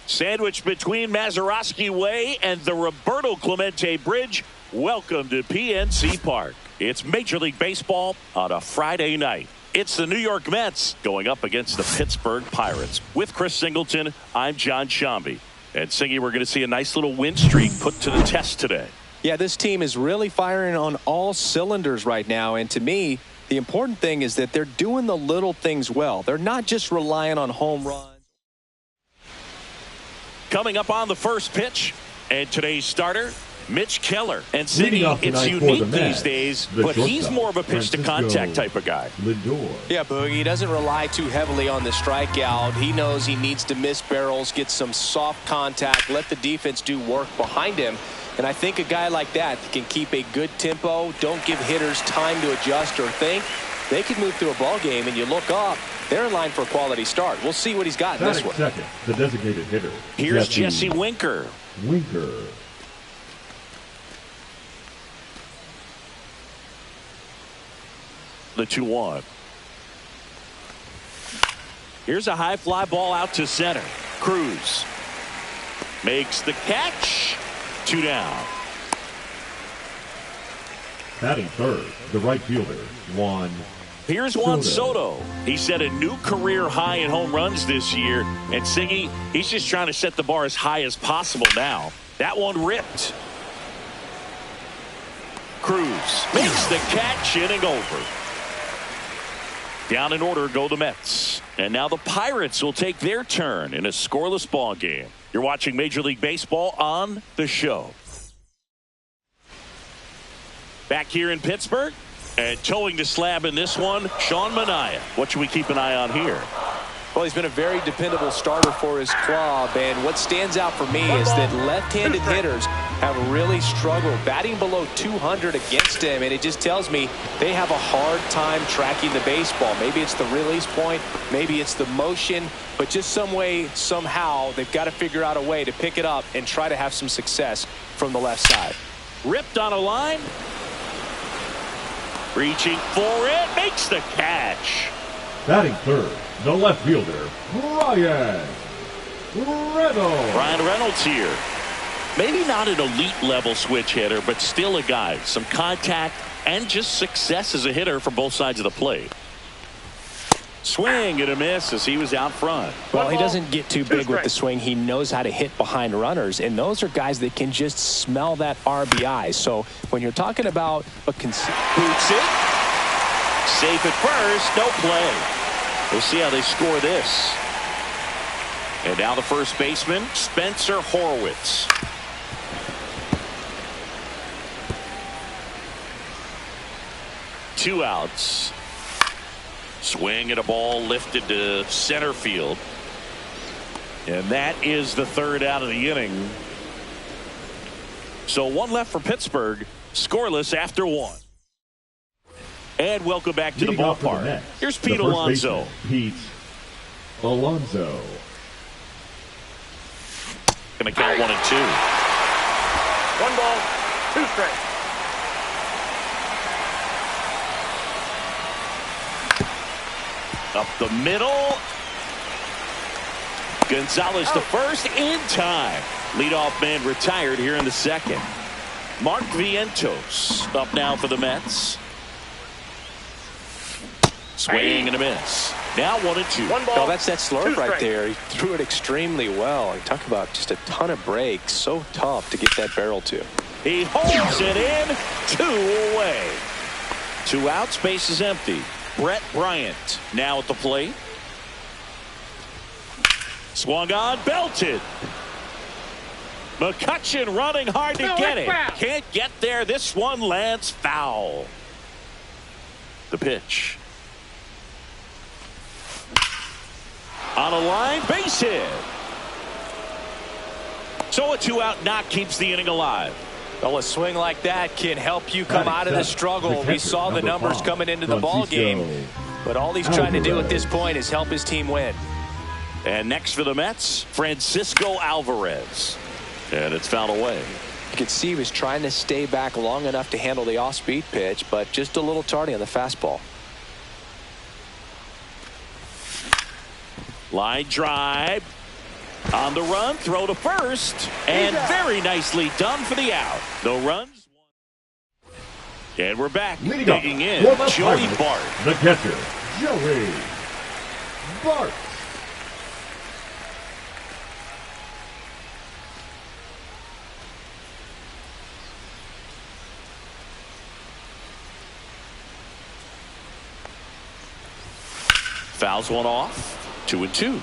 Sandwiched between Mazeroski Way and the Roberto Clemente Bridge, welcome to PNC Park. It's Major League Baseball on a Friday night. It's the New York Mets going up against the Pittsburgh Pirates. With Chris Singleton, I'm John Shambi. And Singy, we're going to see a nice little win streak put to the test today. Yeah, this team is really firing on all cylinders right now. And to me, the important thing is that they're doing the little things well. They're not just relying on home runs. Coming up on the first pitch, and today's starter, Mitch Keller. And City, it's unique these days, but he's more of a pitch-to-contact type of guy. Yeah, Boogie, he doesn't rely too heavily on the strikeout. He knows he needs to miss barrels, get some soft contact, let the defense do work behind him. And I think a guy like that can keep a good tempo, don't give hitters time to adjust or think. They can move through a ball game, and you look up, they're in line for a quality start. We'll see what he's got in this one. Second, the designated hitter. Here's Jesse Winker. The 2-1. Here's a high fly ball out to center. Cruz makes the catch. 2 down. Batting third, the right fielder, Juan. Here's Juan Soto. He set a new career high in home runs this year. And Singy, he's just trying to set the bar as high as possible now. That one ripped. Cruz makes the catch, inning over. Down in order go the Mets. And now the Pirates will take their turn in a scoreless ball game. You're watching Major League Baseball on the show. Back here in Pittsburgh. And towing the slab in this one, Sean Manaea. What should we keep an eye on here? Well, he's been a very dependable starter for his club, and what stands out for me is that left-handed hitters have really struggled batting below 200 against him, and it just tells me they have a hard time tracking the baseball. Maybe it's the release point, maybe it's the motion, but just some way, somehow, they've got to figure out a way to pick it up and try to have some success from the left side. Ripped on a line. Reaching for it, makes the catch. Batting third, the left fielder, Ryan Reynolds. Ryan Reynolds here. Maybe not an elite level switch hitter, but still a guy. Some contact and just success as a hitter from both sides of the plate. Swing and a miss as he was out front. Well, he doesn't get too big with the swing. He knows how to hit behind runners, and those are guys that can just smell that RBI. So when you're talking about a boots it. Safe at first, no play. We'll see how they score this. And now the first baseman, Spencer Horwitz. Two outs. Swing and a ball lifted to center field. And that is the third out of the inning. So one left for Pittsburgh. Scoreless after one. And welcome back to the ballpark. Here's Pete Alonso. Pete Alonso. Going to count 1 and 2. 1 ball, 2 strikes. Up the middle. Gonzalez to first in time. Leadoff man retired here in the second. Mark Vientos up now for the Mets. Swing and a miss. Now 1 and 2. 1 ball. Oh, that's that slurve right there. He threw it extremely well. You talk about just a ton of breaks. So tough to get that barrel to. He holds it in. 2 away. 2 outs. Base is empty. Brett Bryant now at the plate. Swung on, belted. McCutchen running hard to get it. Can't get there. This one lands foul. The pitch. On a line, base hit. So a 2-out knock keeps the inning alive. Well, a swing like that can help you come out of the struggle. We saw the numbers coming into the ball game, but all he's trying to do at this point is help his team win. And next for the Mets, Francisco Alvarez. And it's fouled away. You could see he was trying to stay back long enough to handle the off-speed pitch, but just a little tardy on the fastball. Line drive. On the run, throw to first, and very nicely done for the out. No runs. And we're back. Digging in, Joey Bart. The catcher, Joey Bart. Fouls one off. 2-2.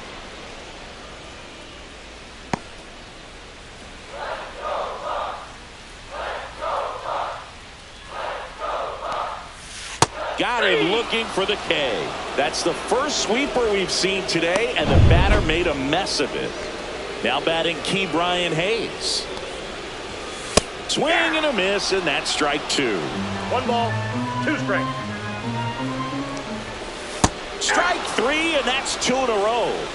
Got him looking for the K. That's the first sweeper we've seen today, and the batter made a mess of it. Now batting Key Brian Hayes. Swing and a miss, and that's strike 2. 1 ball, 2 strikes. Strike 3, and that's 2 in a row.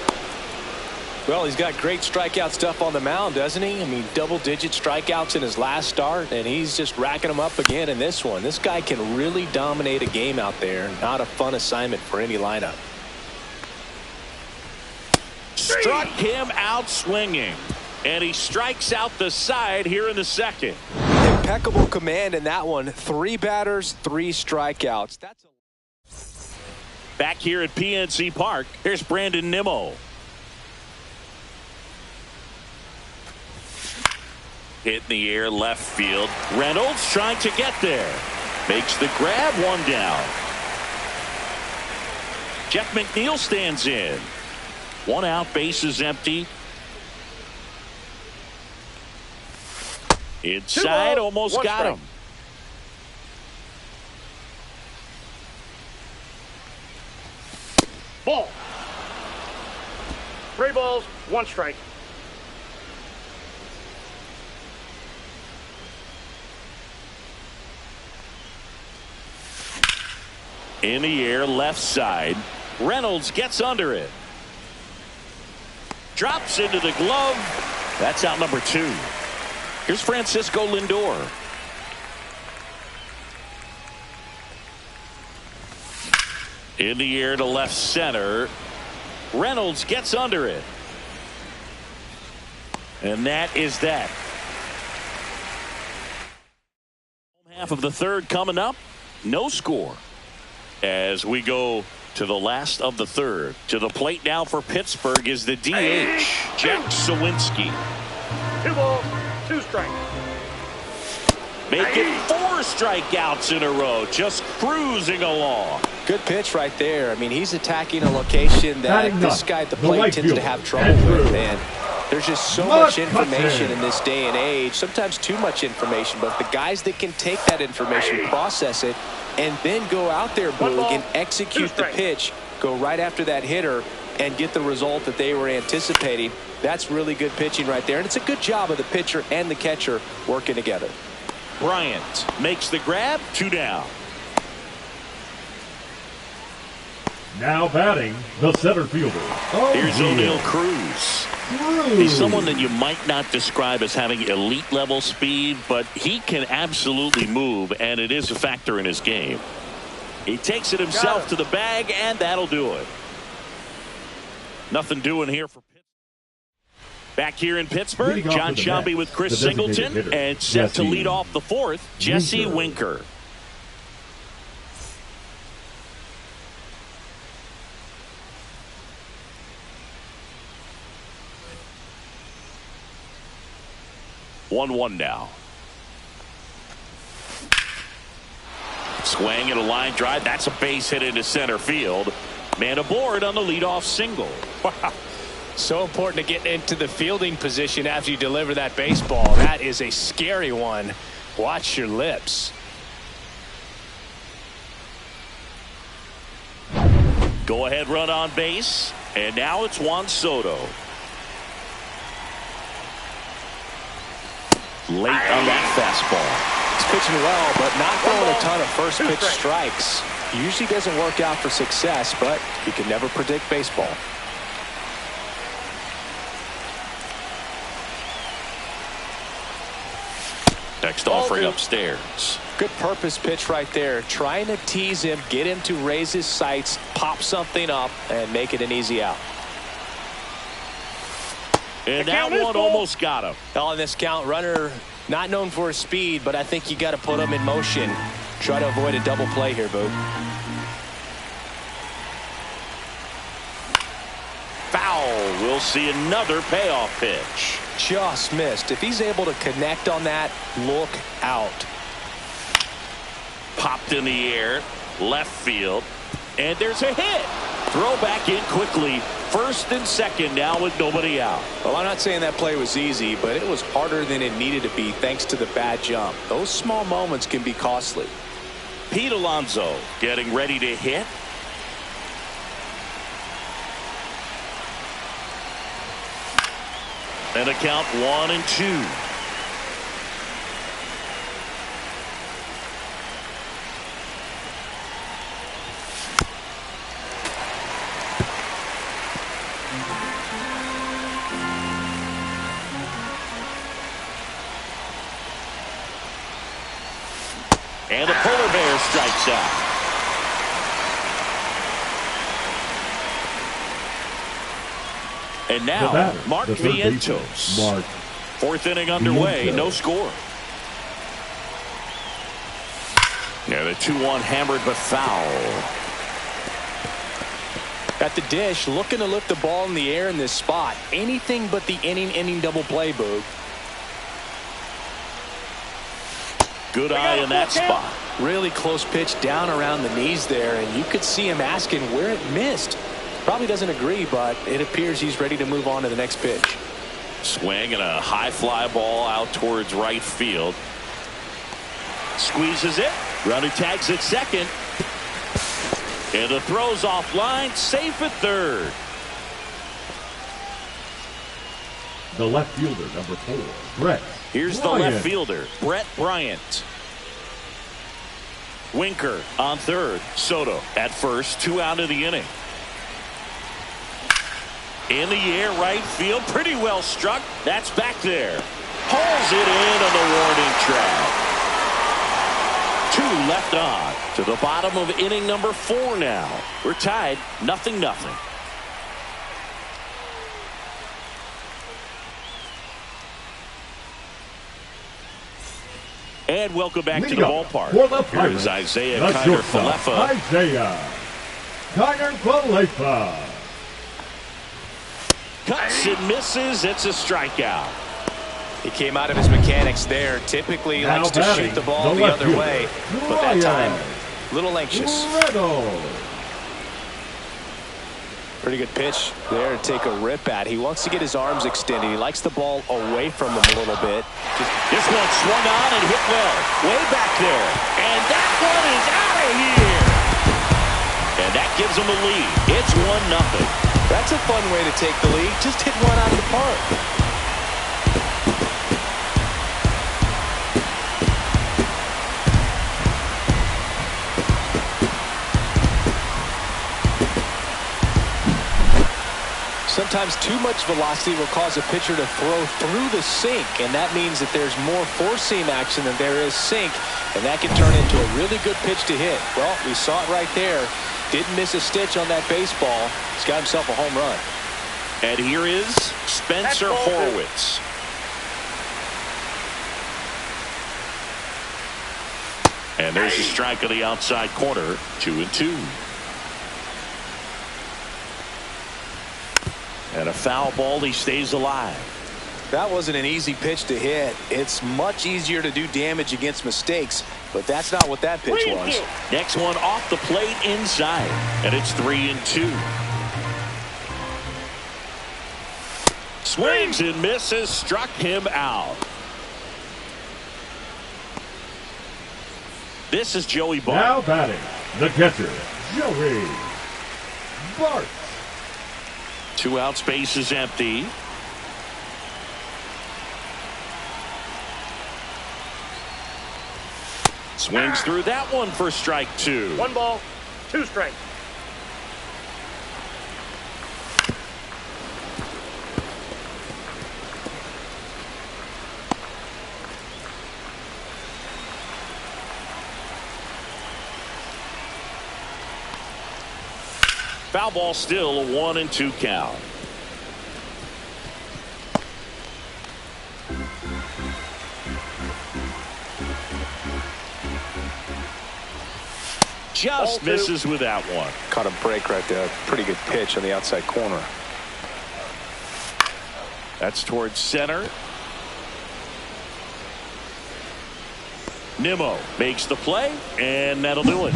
Well, he's got great strikeout stuff on the mound, doesn't he? I mean, double-digit strikeouts in his last start, and he's just racking them up again in this one. This guy can really dominate a game out there. Not a fun assignment for any lineup. Struck him out swinging, and he strikes out the side here in the second. Impeccable command in that one. 3 batters, 3 strikeouts. That's back here at PNC Park. Here's Brandon Nimmo. Hit in the air left field. Reynolds trying to get there. Makes the grab, 1 down. Jeff McNeil stands in. 1 out, bases empty. Inside, almost got him. Ball. 3 balls, 1 strike. In the air, left side. Reynolds gets under it. Drops into the glove. That's out number 2. Here's Francisco Lindor. In the air to left center. Reynolds gets under it. And that is that. Half of the third coming up. No score. As we go to the last of the third. To the plate now for Pittsburgh is the DH, Jack Sawinski. 2 balls, 2 strikes. Making 4 strikeouts in a row. Just cruising along. good pitch right there. I mean, he's attacking a location that this guy at the plate tends to have trouble with, and there's just so much information in this day and age, sometimes too much information, but the guys that can take that information, process it, and then go out there, Boog, and execute the pitch, go right after that hitter, and get the result that they were anticipating. That's really good pitching right there, and it's a good job of the pitcher and the catcher working together. Bryant makes the grab, 2 down. Now batting, the center fielder. Here's O'Neal Cruz. He's someone that you might not describe as having elite level speed, but he can absolutely move, and it is a factor in his game. He takes it himself to the bag, and that'll do it. Nothing doing here for Pittsburgh. Back here in Pittsburgh, John Shelby with Chris Singleton, and set to lead off the fourth, Jesse Winker. One now. Swing and a line drive. That's a base hit into center field. Man aboard on the leadoff single. Wow. So important to get into the fielding position after you deliver that baseball. That is a scary one. Watch your lips. Go ahead run on base. And now it's Juan Soto. Late on that fastball. He's pitching well, but not throwing a ton of first pitch strikes. Usually doesn't work out for success, but you can never predict baseball. Next offering upstairs. Good purpose pitch right there. Trying to tease him, get him to raise his sights, pop something up, and make it an easy out. And The that count is one full. almost got him. On this count, runner not known for his speed, but I think you got to put him in motion. Try to avoid a double play here, Boog. Foul. We'll see another payoff pitch. Just missed. If he's able to connect on that, look out. Popped in the air, left field, and there's a hit. Throw back in quickly. First and second now with nobody out. Well, I'm not saying that play was easy, but it was harder than it needed to be thanks to the bad jump. Those small moments can be costly. Pete Alonso getting ready to hit. And a count 1-2. And the polar bear strikes out. And now, batter, Mark the third Vientos. baseman, Mark Fourth inning underway, Vientos. no score. Yeah, the 2-1 hammered but foul. At the dish, looking to lift the ball in the air in this spot. Anything but the inning double play, Boog. Good eye in that spot. Really close pitch down around the knees there, and you could see him asking where it missed. Probably doesn't agree, but it appears he's ready to move on to the next pitch. Swing and a high fly ball out towards right field. Squeezes it. Runner tags at second. And the throw's offline. Safe at third. The left fielder, number 4, Brett Here's the Bryant. left fielder, Brett Bryant. Winker on third. Soto at first. 2 out of the inning. In the air, right field. Pretty well struck. That's back there. Pulls it in on the warning track. 2 left on. To the bottom of inning number 4 now. We're tied 0-0. And welcome back to the Leadoff ballpark. for the Here is Pirates, Isaiah the Kiner shortstop, Falefa. Isaiah Kiner Falefa. Cuts and misses. It's a strikeout. He came out of his mechanics there. Typically Now likes to batting, shoot the ball the the left other fielder, way, but that Ryan time, a little anxious. Reynolds. Pretty good pitch there to take a rip at. He wants to get his arms extended. He likes the ball away from him a little bit. This one swung on and hit well. Way back there. And that one is out of here. And that gives them a lead. It's 1-0. That's a fun way to take the lead. Just hit one out of the park. Sometimes too much velocity will cause a pitcher to throw through the sink, and that means that there's more four-seam action than there is sink, and that can turn into a really good pitch to hit. Well, we saw it right there. Didn't miss a stitch on that baseball. He's got himself a home run. And here is Spencer Horwitz. And there's a strike on the outside corner. 2-2. And a foul ball. He stays alive. That wasn't an easy pitch to hit. It's much easier to do damage against mistakes, but that's not what that pitch was. Next one off the plate inside. And it's 3-2. Swings and misses. Struck him out. This is Joey Bart. Now batting, the catcher, Joey Bart. 2 out, space is empty. Swings through that one for strike 2. 1 ball, 2 strikes. Foul ball, still a 1-2 count. just misses with that one. Caught a break right there. Pretty good pitch on the outside corner. That's towards center. Nimmo makes the play, and that'll do it.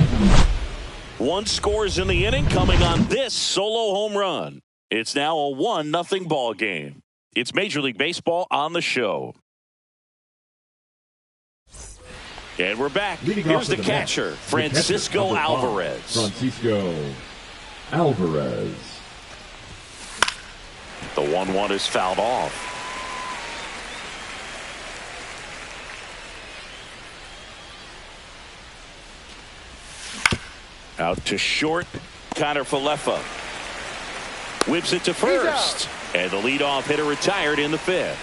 One scores in the inning coming on this solo home run. It's now a 1-0 ball game. It's Major League Baseball on the show. And we're back. Here's the catcher, Francisco Alvarez. Francisco Alvarez. The 1-1 is fouled off. Out to short, Connor Falefa. Whips it to first. And the leadoff hitter retired in the fifth.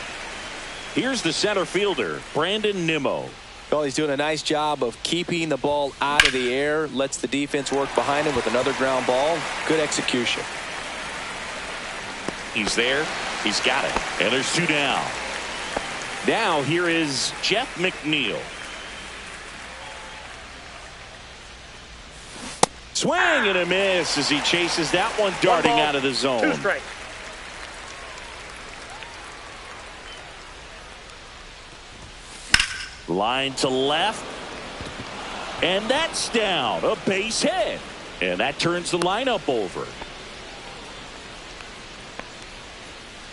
Here's the center fielder, Brandon Nimmo. Well, he's doing a nice job of keeping the ball out of the air. Lets the defense work behind him with another ground ball. Good execution. He's there. He's got it. And there's 2 down. Now here is Jeff McNeil. Swing and a miss as he chases that one darting out of the zone. 2 strikes. Line to left. And that's down. A base hit. And that turns the lineup over.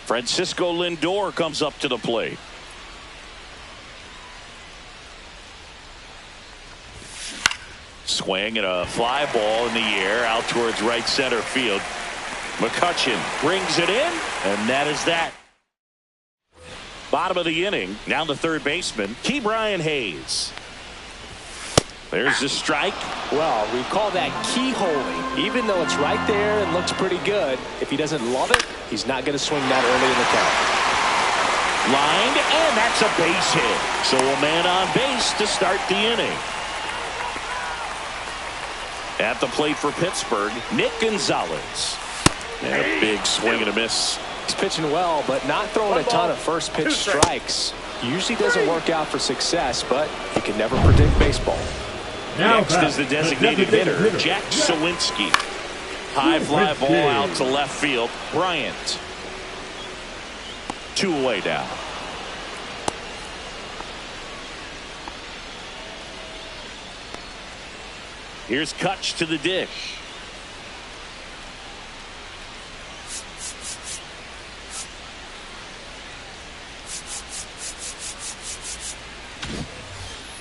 Francisco Lindor comes up to the plate. Swing and a fly ball in the air out towards right center field. McCutchen brings it in, and that is that. Bottom of the inning, down to third baseman, Ke'Bryan Hayes. There's the strike. Well, we call that keyholing. Even though it's right there and looks pretty good, if he doesn't love it, he's not going to swing that early in the count. Lined, and that's a base hit. So a man on base to start the inning. At the plate for Pittsburgh, Nick Gonzalez. And a big swing and a miss. He's pitching well, but not throwing a ton of first pitch strikes. Usually doesn't work out for success, but you can never predict baseball. Next is the designated hitter, Jack Sawinski. High fly ball out to left field. Bryant. 2 away now. Here's Kutch to the dish.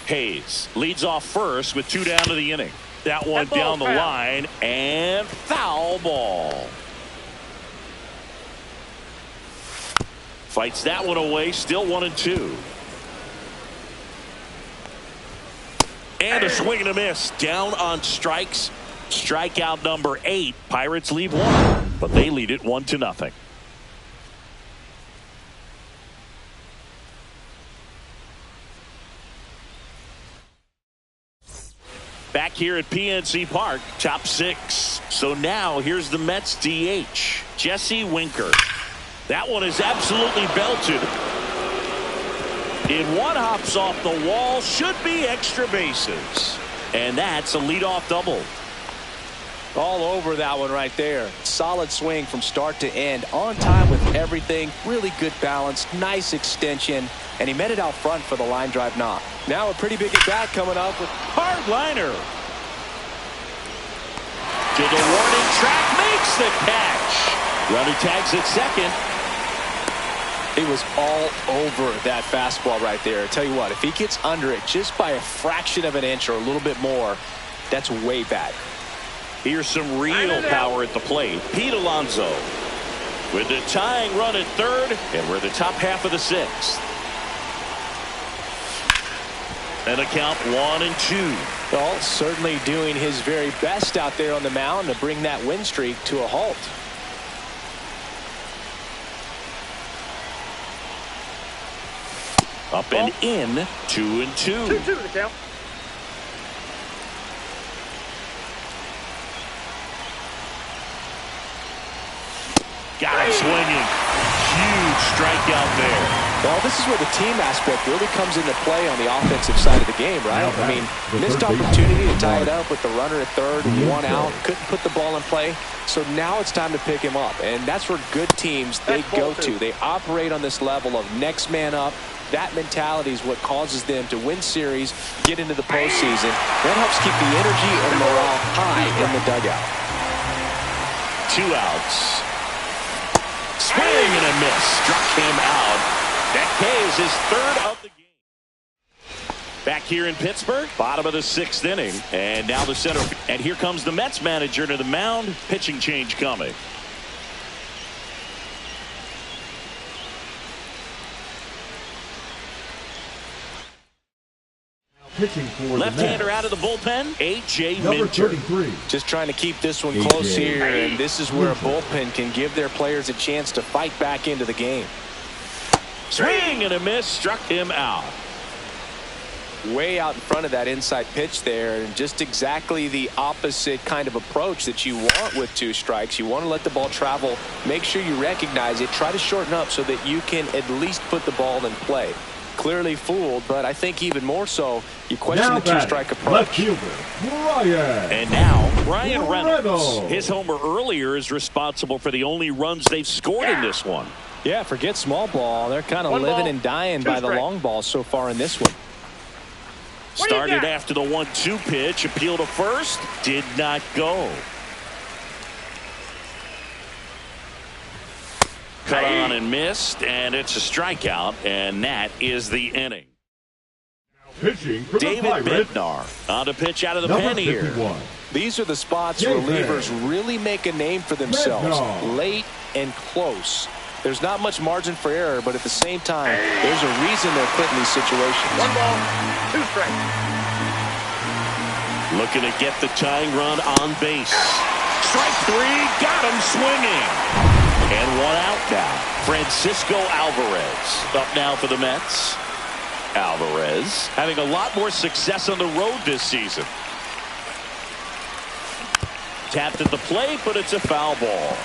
Hayes leads off first with 2 down to the inning. That one down the line and foul ball. Fights that one away, still 1-2. And a swing and a miss. Down on strikes. Strikeout number 8. Pirates leave 1, but they lead it 1-0. Back here at PNC Park, top 6. So now here's the Mets DH, Jesse Winker. That one is absolutely belted. In one hops off the wall, should be extra bases. And that's a leadoff double. All over that one right there. Solid swing from start to end. On time with everything. Really good balance. Nice extension. And he met it out front for the line drive knock. Now a pretty big at bat coming up with hard liner. To the warning track. Makes the catch. Runner tags at second. He was all over that fastball right there. I tell you what, if he gets under it just by a fraction of an inch or a little bit more, that's way back. Here's some real power at the plate. Pete Alonso with the tying run at third, and we're the top half of the 6th. And a count 1-2. Well, certainly doing his very best out there on the mound to bring that win streak to a halt. Up and in, 2-2. 2-2 the count. Got him swinging. Huge strikeout there. Well, this is where the team aspect really comes into play on the offensive side of the game, right? I mean, missed opportunity to tie it up with the runner at third, one out, couldn't put the ball in play. So now it's time to pick him up, and that's where good teams, they go to. They operate on this level of next man up. That mentality is what causes them to win series, get into the postseason. That helps keep the energy and morale high in the dugout. 2 outs. Swing and a miss. Struck him out. That K is his third of the game. Back here in Pittsburgh, bottom of the 6th inning. And now the center. And here comes the Mets manager to the mound. Pitching change coming. Pitching for left-hander out of the bullpen, A.J. Number Minter. 33. Just trying to keep this one close here, and this is where a bullpen can give their players a chance to fight back into the game. Swing and a miss, struck him out. Way out in front of that inside pitch there, and just exactly the opposite kind of approach that you want with 2 strikes. You want to let the ball travel, make sure you recognize it, try to shorten up so that you can at least put the ball in play. Clearly fooled, but I think even more so, you question the 2-strike approach. Left fielder, Brian. And now, Brian Reynolds. His homer earlier is responsible for the only runs they've scored in this one. Yeah, forget small ball. They're kind of living and dying by the long ball so far in this one. Started after the 1-2 pitch. Appeal to first. Did not go. Cut on and missed, and it's a strikeout, and that is the inning. Pitching for David Bednar on to pitch out of the pen here. 51. These are the spots relievers really make a name for themselves. Late and close. There's not much margin for error, but at the same time, there's a reason they're put in these situations. 1 ball, 2 strikes. Looking to get the tying run on base. Strike 3, got him swinging. And 1 out now. Francisco Alvarez up now for the Mets. Alvarez having a lot more success on the road this season. Tapped at the plate, but it's a foul ball.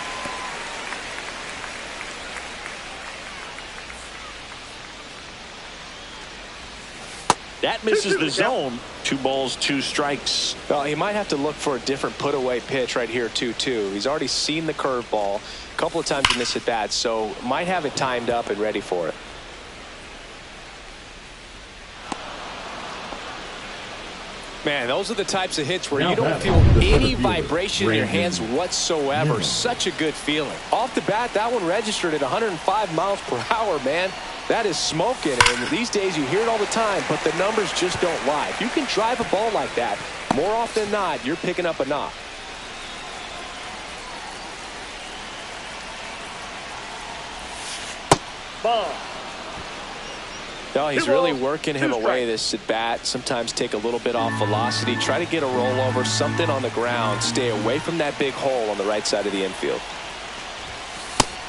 That misses the zone. 2 balls, 2 strikes. Well, he might have to look for a different put-away pitch right here, 2-2. He's already seen the curveball a couple of times in this at-bat, so might have it timed up and ready for it. Man, those are the types of hits where you don't feel any vibration in your hands whatsoever. Such a good feeling. Off the bat, that one registered at 105 miles per hour, man. That is smoking, and these days you hear it all the time, but the numbers just don't lie. If you can drive a ball like that, more often than not, you're picking up a knock. Ball. No, he's really working him away this at bat. Sometimes take a little bit off velocity, try to get a rollover, something on the ground, stay away from that big hole on the right side of the infield.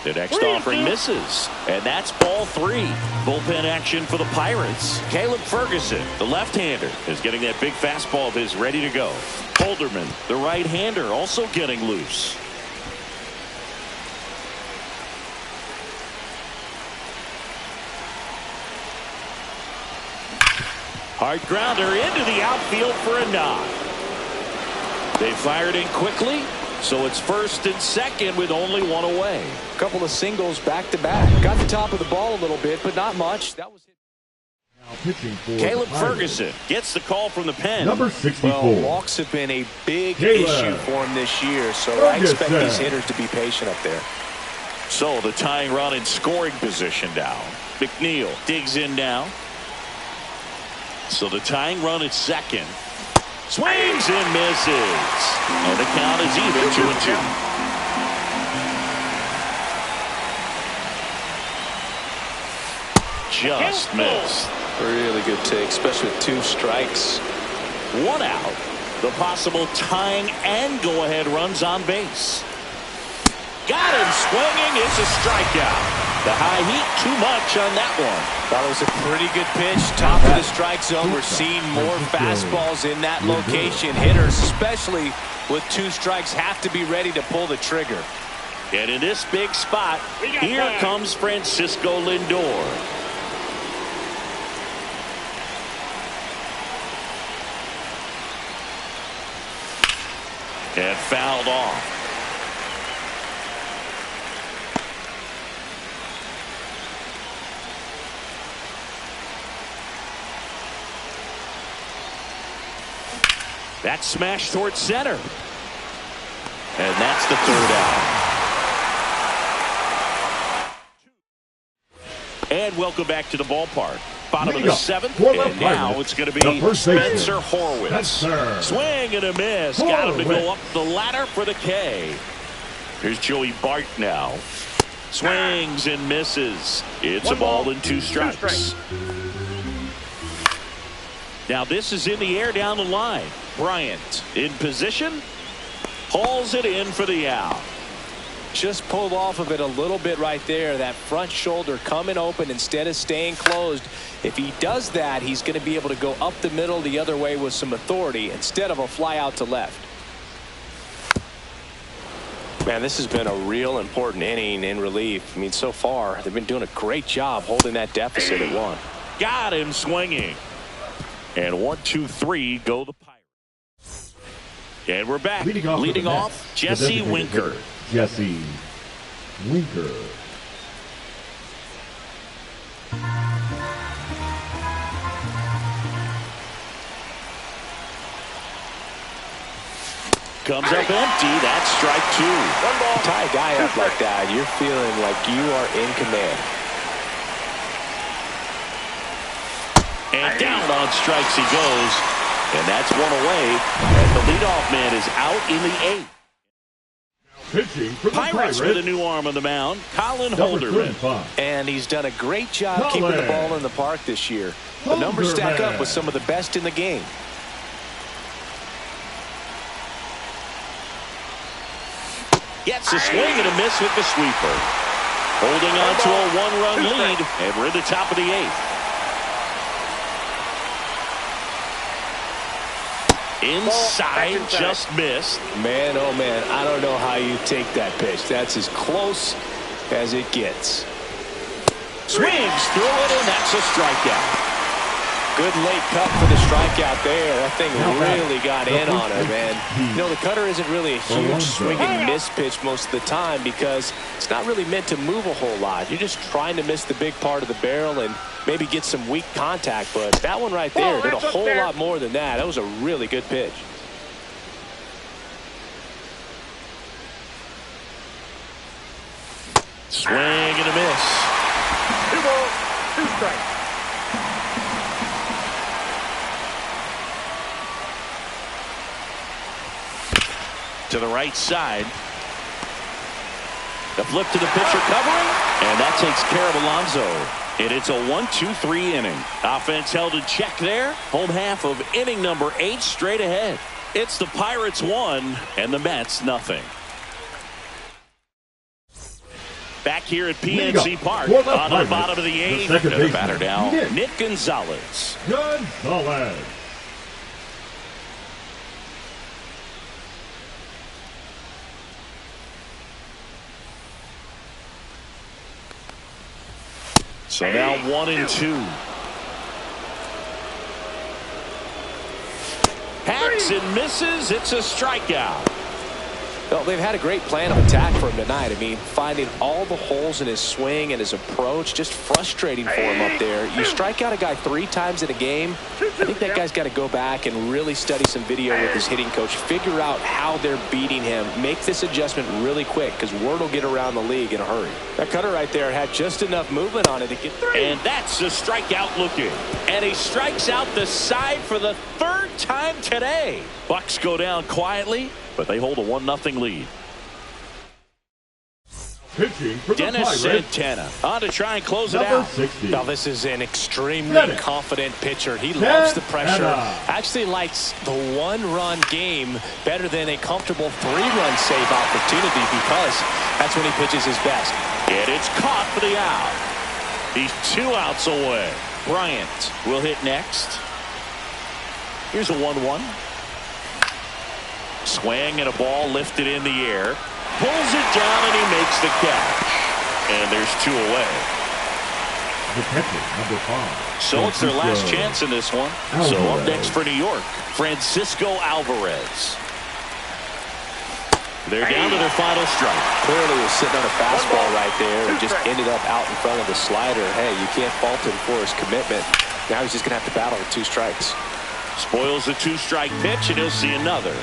The next offering misses, and that's ball 3. Bullpen action for the Pirates. Caleb Ferguson, the left-hander, is getting that big fastball of his ready to go. Holderman, the right-hander, also getting loose. Hard grounder into the outfield for a knock. They fired in quickly. So it's first and second with only 1 away. A couple of singles back-to-back. Got the top of the ball a little bit, but not much. That was Caleb Ferguson gets the call from the pen. Number 64. Well, walks have been a big issue for him this year, so I expect these hitters to be patient up there. So the tying run in scoring position now. McNeil digs in now. So the tying run at second. Swings and misses. And the count is even, 2-2. Just missed. Really good take, especially with 2 strikes. 1 out. The possible tying and go-ahead runs on base. Got him swinging. It's a strikeout. The high heat, too much on that one. Thought it was a pretty good pitch. Top of the strike zone. We're seeing more fastballs in that location. Hitters, especially with 2 strikes, have to be ready to pull the trigger. And in this big spot, here comes Francisco Lindor. And fouled off. That's smashed towards center. And that's the third out. And welcome back to the ballpark. Bottom of the seventh, and now it's going to be Spencer Horwitz. Swing and a miss. Got him to go up the ladder for the K. Here's Joey Bart now. Swings and misses. It's a ball and 2 strikes. Now this is in the air down the line. Bryant in position. Hauls it in for the out. Just pulled off of it a little bit right there. That front shoulder coming open instead of staying closed. If he does that, he's going to be able to go up the middle the other way with some authority instead of a fly out to left. Man, this has been a real important inning in relief. I mean, so far, they've been doing a great job holding that deficit at 1. Got him swinging. And 1, 2, 3 go the Pirates. And we're back. Leading off Jesse Winker. Jesse Winker. Comes up empty. That's strike 2. Tie a guy up like that, you're feeling like you are in command. And down on strikes he goes. And that's one away. And the leadoff man is out in the 8th. Pitching for the Pirates with a new arm on the mound, Colin Holderman. And he's done a great job keeping the ball in the park this year. The numbers stack up with some of the best in the game. Gets a swing and a miss with the sweeper. Holding on to a 1-run lead, and we're in the top of the 8th. Inside, just missed. Man, oh man, I don't know how you take that pitch. That's as close as it gets. Swings through it, and that's a strikeout. Good late cut for the strikeout there. That thing really got in on her, man. You know, the cutter isn't really a huge swing and miss pitch most of the time because it's not really meant to move a whole lot. You're just trying to miss the big part of the barrel and maybe get some weak contact. But that one right there did a whole lot more than that. That was a really good pitch. Swing and a miss. 2 balls, 2 strikes. To the right side. The flip to the pitcher covering, and that takes care of Alonso. And it's a 1-2-3 inning. Offense held in check there. Home half of inning number 8 straight ahead. It's the Pirates 1 and the Mets nothing. Back here at PNC Park on the bottom of the 8th. The batter now, Nick Gonzalez. Gonzalez. So now 1-2. Hacks and misses. It's a strikeout. Well, they've had a great plan of attack for him tonight. I mean, finding all the holes in his swing and his approach, just frustrating for him up there. You strike out a guy 3 times in a game, I think that guy's got to go back and really study some video with his hitting coach, figure out how they're beating him, make this adjustment really quick because word will get around the league in a hurry. That cutter right there had just enough movement on it to get 3. And that's a strikeout looking. And he strikes out the side for the 3rd time today. Bucks go down quietly, but they hold a 1-0 lead. Dennis Santana on to try and close it out. 60. Now this is an extremely confident pitcher. He loves the pressure. Actually likes the 1-run game better than a comfortable 3-run save opportunity because that's when he pitches his best. And it's caught for the out. He's 2 outs away. Bryant will hit next. Here's a 1-1. Swing and a ball lifted in the air. Pulls it down and he makes the catch. And there's 2 away. The catcher, number 5. So it's their last chance in this one. So up next for New York, Francisco Alvarez. They're down to their final strike. Clearly was sitting on a fastball right there and just ended up out in front of the slider. Hey, you can't fault him for his commitment. Now he's just going to have to battle with 2 strikes. Spoils the 2-strike pitch, and he'll see another.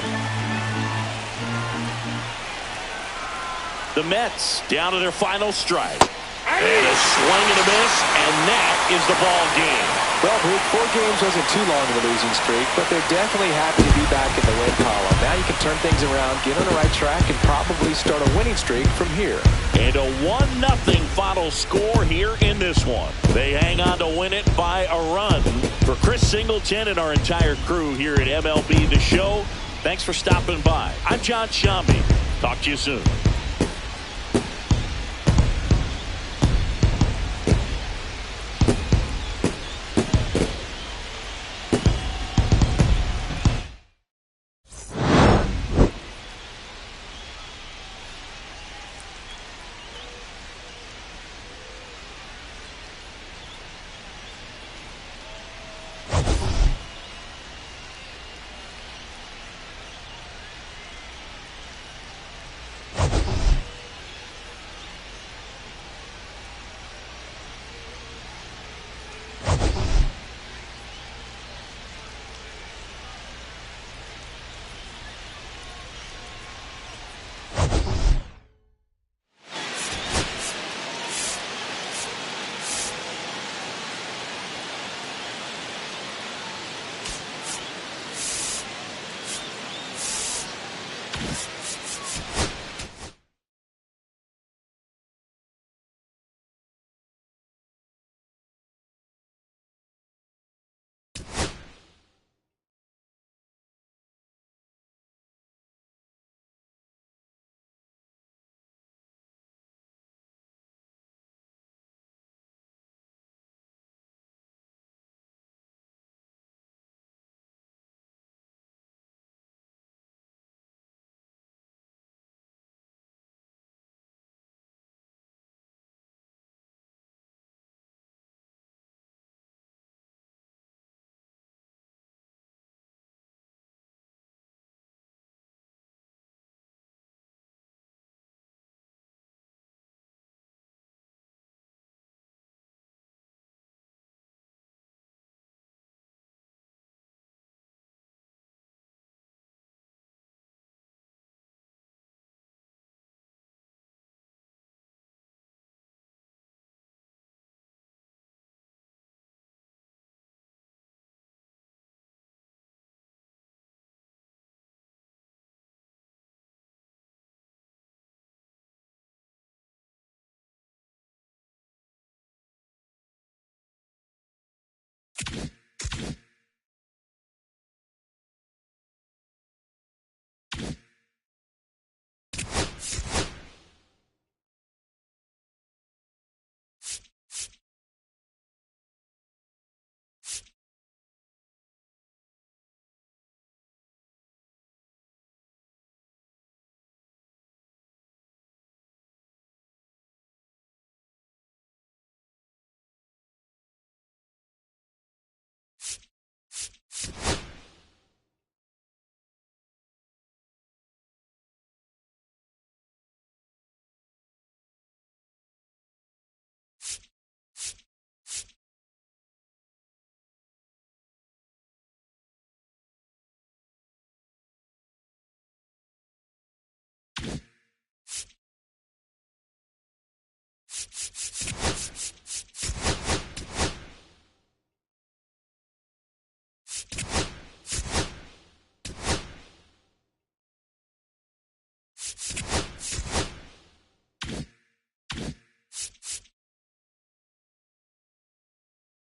The Mets down to their final strike. And a swing and a miss, and that is the ball game. Well, Bruce, 4 games wasn't too long of a losing streak, but they're definitely happy to be back in the win column. Now you can turn things around, get on the right track, and probably start a winning streak from here. And a 1-0 final score here in this one. They hang on to win it by a run. For Chris Singleton and our entire crew here at MLB The Show, thanks for stopping by. I'm John Shambi. Talk to you soon.